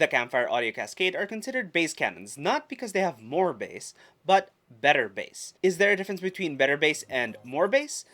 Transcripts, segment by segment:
The Campfire Audio Cascade are considered bass cannons not because they have more bass, but better bass. Is there a difference between better bass and more bass?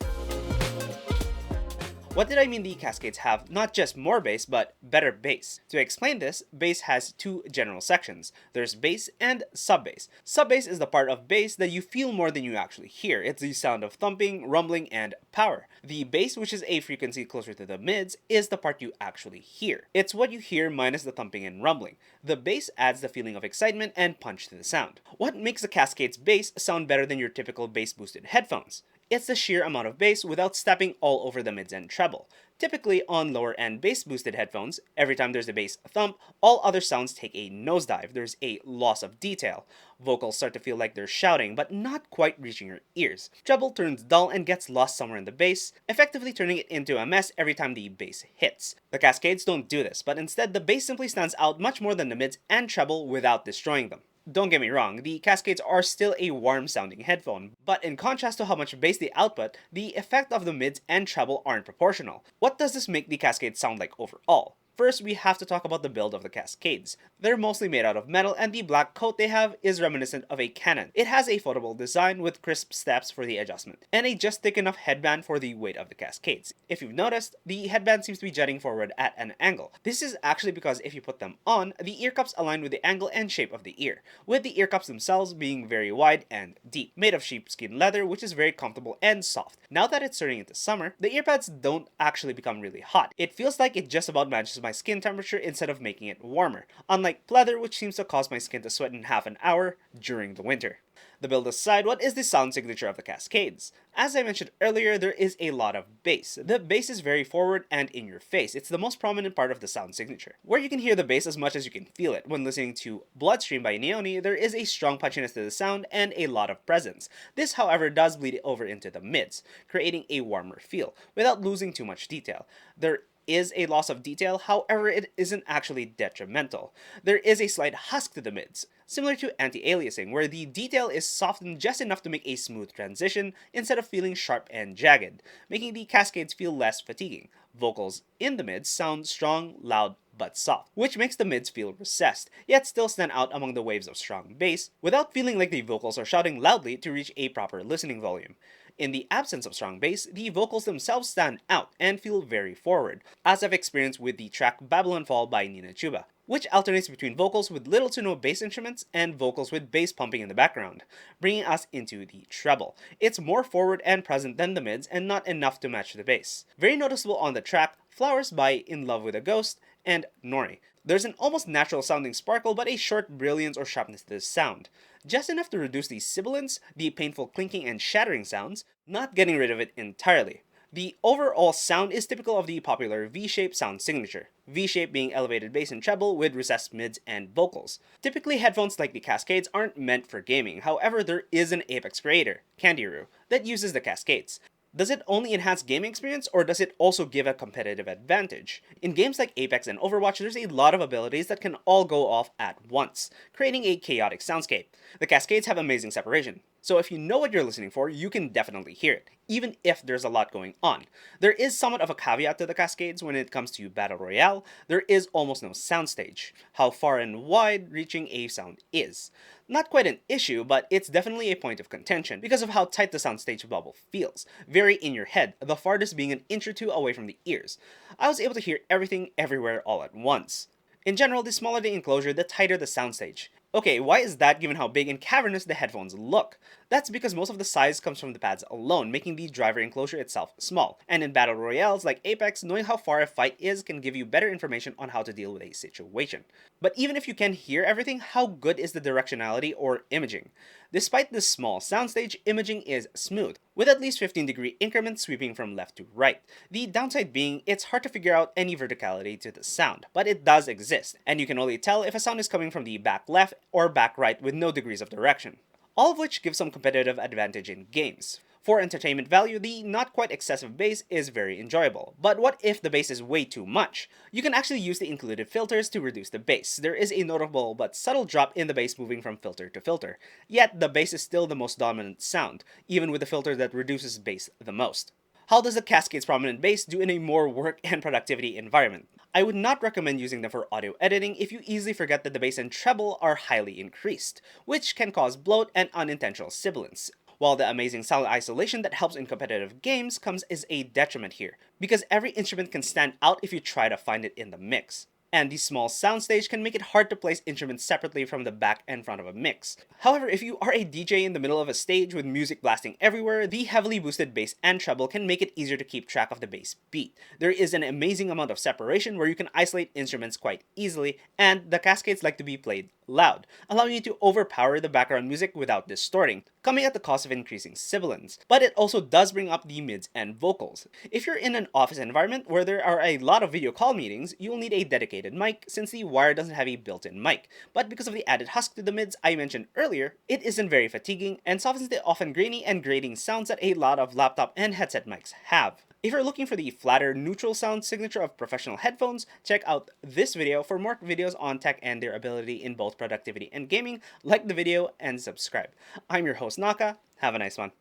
What did I mean the Cascades have not just more bass, but better bass? To explain this, bass has two general sections. There's bass and sub-bass. Sub-bass is the part of bass that you feel more than you actually hear. It's the sound of thumping, rumbling, and power. The bass, which is a frequency closer to the mids, is the part you actually hear. It's what you hear minus the thumping and rumbling. The bass adds the feeling of excitement and punch to the sound. What makes the Cascade's bass sound better than your typical bass-boosted headphones? It's the sheer amount of bass without stepping all over the mids and treble. Typically, on lower-end bass-boosted headphones, every time there's a bass thump, all other sounds take a nosedive. There's a loss of detail. Vocals start to feel like they're shouting, but not quite reaching your ears. Treble turns dull and gets lost somewhere in the bass, effectively turning it into a mess every time the bass hits. The Cascades don't do this, but instead the bass simply stands out much more than the mids and treble without destroying them. Don't get me wrong, the Cascades are still a warm-sounding headphone, but in contrast to how much bass they output, the effect of the mids and treble aren't proportional. What does this make the Cascades sound like overall? First, we have to talk about the build of the Cascades. They're mostly made out of metal, and the black coat they have is reminiscent of a cannon. It has a foldable design with crisp steps for the adjustment, and a just thick enough headband for the weight of the Cascades. If you've noticed, the headband seems to be jutting forward at an angle. This is actually because if you put them on, the ear cups align with the angle and shape of the ear, with the ear cups themselves being very wide and deep, made of sheepskin leather, which is very comfortable and soft. Now that it's turning into summer, the earpads don't actually become really hot. It feels like it just about matches my skin temperature instead of making it warmer, unlike pleather, which seems to cause my skin to sweat in half an hour during the winter. The build aside, what is the sound signature of the Cascades? As I mentioned earlier, there is a lot of bass. The bass is very forward and in your face. It's the most prominent part of the sound signature. Where you can hear the bass as much as you can feel it. When listening to Bloodstream by Neoni, there is a strong punchiness to the sound and a lot of presence. This, however, does bleed over into the mids, creating a warmer feel, without losing too much detail. There is a loss of detail, however it isn't actually detrimental. There is a slight husk to the mids, similar to anti-aliasing, where the detail is softened just enough to make a smooth transition instead of feeling sharp and jagged, making the Cascades feel less fatiguing. Vocals in the mids sound strong, loud, but soft, which makes the mids feel recessed, yet still stand out among the waves of strong bass, without feeling like the vocals are shouting loudly to reach a proper listening volume. In the absence of strong bass, the vocals themselves stand out and feel very forward, as I've experienced with the track Babylon Fall by Nina Chuba, which alternates between vocals with little to no bass instruments and vocals with bass pumping in the background, bringing us into the treble. It's more forward and present than the mids and not enough to match the bass. Very noticeable on the track Flowers by In Love with a Ghost and Nori. There's an almost natural sounding sparkle but a short brilliance or sharpness to the sound. Just enough to reduce the sibilance, the painful clinking and shattering sounds, not getting rid of it entirely. The overall sound is typical of the popular V-shape sound signature, V-shape being elevated bass and treble with recessed mids and vocals. Typically, headphones like the Cascades aren't meant for gaming, however there is an Apex creator, Candiru, that uses the Cascades. Does it only enhance gaming experience, or does it also give a competitive advantage? In games like Apex and Overwatch, there's a lot of abilities that can all go off at once, creating a chaotic soundscape. The Cascades have amazing separation, so if you know what you're listening for, you can definitely hear it, even if there's a lot going on. There is somewhat of a caveat to the Cascades when it comes to Battle Royale. There is almost no soundstage, how far and wide reaching a sound is. Not quite an issue, but it's definitely a point of contention because of how tight the soundstage bubble feels. Very in your head, the farthest being an inch or two away from the ears. I was able to hear everything everywhere all at once. In general, the smaller the enclosure, the tighter the soundstage. Okay, why is that given how big and cavernous the headphones look? That's because most of the size comes from the pads alone, making the driver enclosure itself small. And in battle royales like Apex, knowing how far a fight is can give you better information on how to deal with a situation. But even if you can hear everything, how good is the directionality or imaging? Despite this small soundstage, imaging is smooth, with at least 15-degree increments sweeping from left to right. The downside being, it's hard to figure out any verticality to the sound, but it does exist, and you can only tell if a sound is coming from the back left or back right with no degrees of direction. All of which gives some competitive advantage in games. For entertainment value, the not quite excessive bass is very enjoyable. But what if the bass is way too much? You can actually use the included filters to reduce the bass. There is a notable but subtle drop in the bass moving from filter to filter. Yet the bass is still the most dominant sound, even with the filter that reduces bass the most. How does the Cascade's prominent bass do in a more work and productivity environment? I would not recommend using them for audio editing if you easily forget that the bass and treble are highly increased, which can cause bloat and unintentional sibilance. While the amazing sound isolation that helps in competitive games comes as a detriment here, because every instrument can stand out if you try to find it in the mix. And the small soundstage can make it hard to place instruments separately from the back and front of a mix. However, if you are a DJ in the middle of a stage with music blasting everywhere, the heavily boosted bass and treble can make it easier to keep track of the bass beat. There is an amazing amount of separation where you can isolate instruments quite easily, and the cascades like to be played loud, allowing you to overpower the background music without distorting, coming at the cost of increasing sibilance. But it also does bring up the mids and vocals. If you're in an office environment where there are a lot of video call meetings, you'll need a dedicated mic since the wire doesn't have a built-in mic. But because of the added husk to the mids I mentioned earlier, it isn't very fatiguing and softens the often grainy and grating sounds that a lot of laptop and headset mics have. If you're looking for the flatter, neutral sound signature of professional headphones, check out this video for more videos on tech and their ability in both productivity and gaming. Like the video and subscribe. I'm your host Naka. Have a nice one.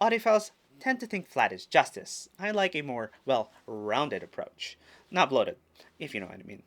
Audiophiles tend to think flat is justice. I like a more, well, rounded approach. Not bloated, if you know what I mean.